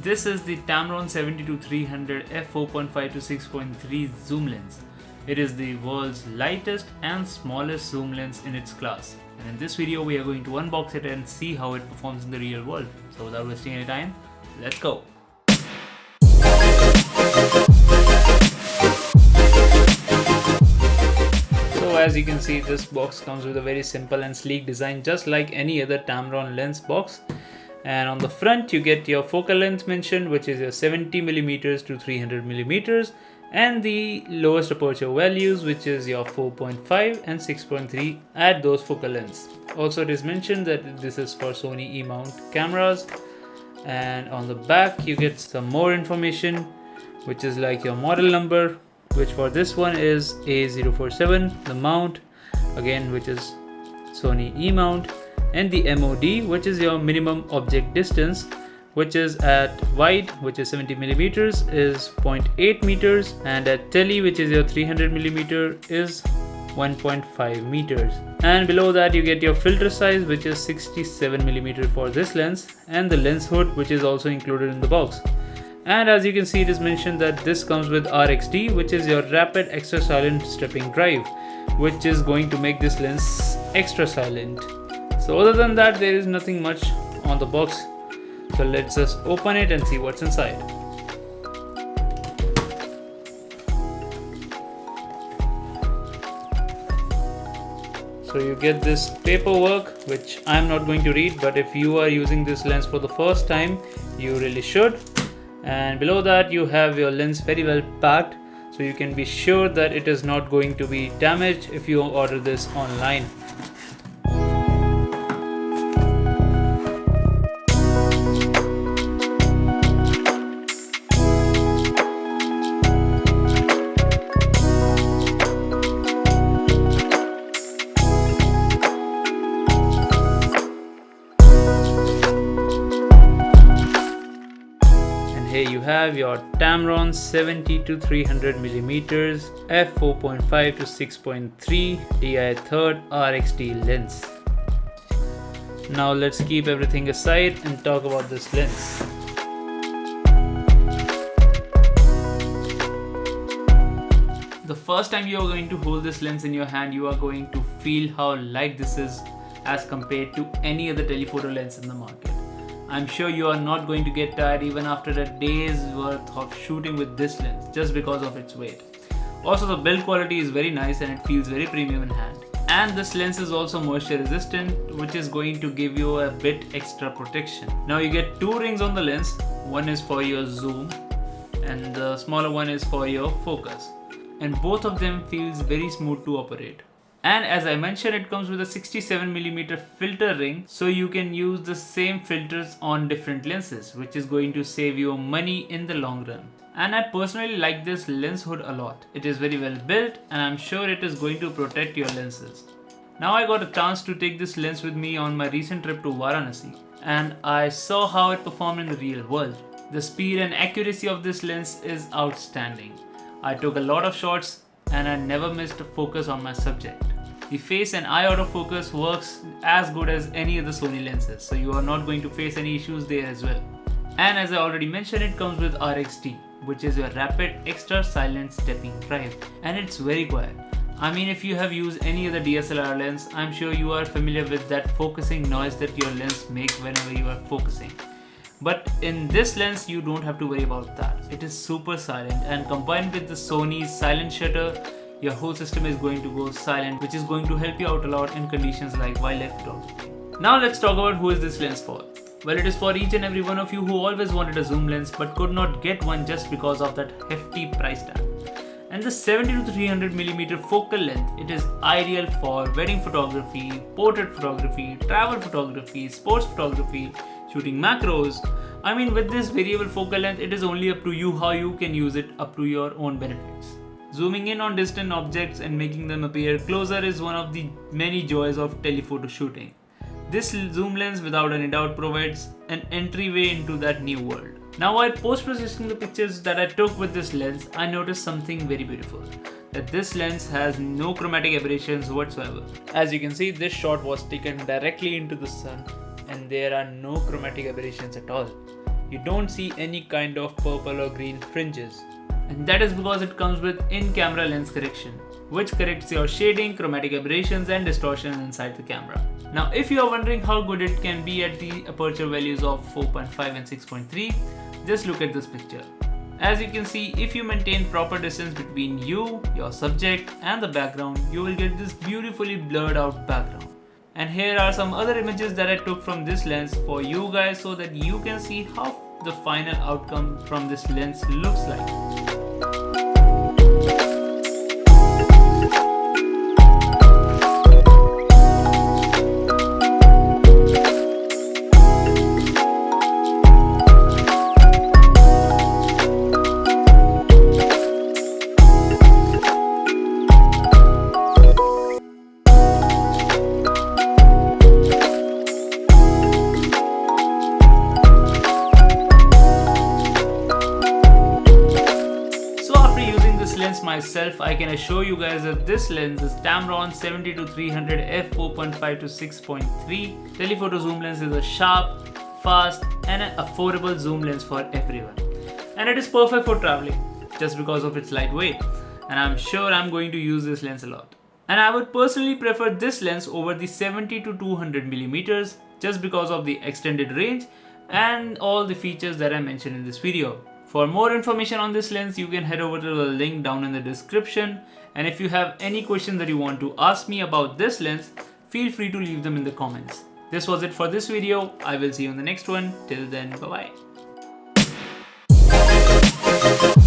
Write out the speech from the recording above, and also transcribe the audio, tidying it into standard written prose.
This is the Tamron 70-300 f4.5 to 6.3 zoom lens. It is the world's lightest and smallest zoom lens in its class. And in this video we are going to unbox it and see how it performs in the real world. So without wasting any time, let's go! So as you can see, this box comes with a very simple and sleek design, just like any other Tamron lens box. And on the front you get your focal length mentioned, which is your 70mm to 300mm, and the lowest aperture values, which is your 4.5 and 6.3 at those focal lengths. Also it is mentioned that this is for Sony E-mount cameras. And on the back you get some more information, which is like your model number, which for this one is A047, the mount again, which is Sony E-mount, and the MOD, which is your minimum object distance, which is at wide, which is 70mm, is 0.8 meters, and at tele, which is your 300mm, is 1.5 meters. And below that you get your filter size, which is 67mm for this lens, and the lens hood, which is also included in the box. And as you can see, it is mentioned that this comes with RXD, which is your rapid extra silent stepping drive, which is going to make this lens extra silent. So other than that, there is nothing much on the box. So let's just open it and see what's inside. So you get this paperwork, which I'm not going to read, but if you are using this lens for the first time, you really should. And below that you have your lens very well packed, so you can be sure that it is not going to be damaged if you order this online. Here you have your Tamron 70-300mm f4.5 to 6.3 Di3 RXD lens. Now let's keep everything aside and talk about this lens. The first time you are going to hold this lens in your hand, you are going to feel how light this is as compared to any other telephoto lens in the market. I'm sure you are not going to get tired even after a day's worth of shooting with this lens, just because of its weight. Also, the build quality is very nice and it feels very premium in hand. And this lens is also moisture resistant, which is going to give you a bit extra protection. Now you get two rings on the lens. One is for your zoom and the smaller one is for your focus. And both of them feels very smooth to operate. And as I mentioned, it comes with a 67mm filter ring, so you can use the same filters on different lenses, which is going to save you money in the long run. And I personally like this lens hood a lot. It is very well built and I'm sure it is going to protect your lenses. Now I got a chance to take this lens with me on my recent trip to Varanasi, and I saw how it performed in the real world. The speed and accuracy of this lens is outstanding. I took a lot of shots and I never missed a focus on my subject. The face and eye autofocus works as good as any other Sony lenses, so you are not going to face any issues there as well. And as I already mentioned, it comes with RXD, which is your rapid extra silent stepping drive, and it's very quiet. I mean, if you have used any other DSLR lens, I'm sure you are familiar with that focusing noise that your lens makes whenever you are focusing. But in this lens you don't have to worry about that. It is super silent, and combined with the Sony's silent shutter, your whole system is going to go silent, which is going to help you out a lot in conditions like wildlife photography. Now let's talk about who is this lens for. Well, it is for each and every one of you who always wanted a zoom lens but could not get one just because of that hefty price tag. And the 70-300mm focal length, it is ideal for wedding photography, portrait photography, travel photography, sports photography, shooting macros. I mean, with this variable focal length, it is only up to you how you can use it up to your own benefits. Zooming in on distant objects and making them appear closer is one of the many joys of telephoto shooting. This zoom lens without any doubt provides an entryway into that new world. Now while post-processing the pictures that I took with this lens, I noticed something very beautiful. That this lens has no chromatic aberrations whatsoever. As you can see, this shot was taken directly into the sun and there are no chromatic aberrations at all. you don't see any kind of purple or green fringes. And that is because it comes with in-camera lens correction, which corrects your shading, chromatic aberrations and distortion inside the camera. Now if you are wondering how good it can be at the aperture values of 4.5 and 6.3, just look at this picture. As you can see, if you maintain proper distance between you, your subject and the background, you will get this beautifully blurred out background. And here are some other images that I took from this lens for you guys so that you can see how the final outcome from this lens looks like. Lens myself, I can assure you guys that this lens is Tamron 70-300 f4.5 to 6.3. Telephoto zoom lens is a sharp, fast and an affordable zoom lens for everyone. And it is perfect for traveling just because of its lightweight. And I'm sure I'm going to use this lens a lot. And I would personally prefer this lens over the 70-200mm just because of the extended range and all the features that I mentioned in this video. For more information on this lens, you can head over to the link down in the description. And if you have any questions that you want to ask me about this lens, feel free to leave them in the comments. This was it for this video. I will see you in the next one. Till then, bye bye.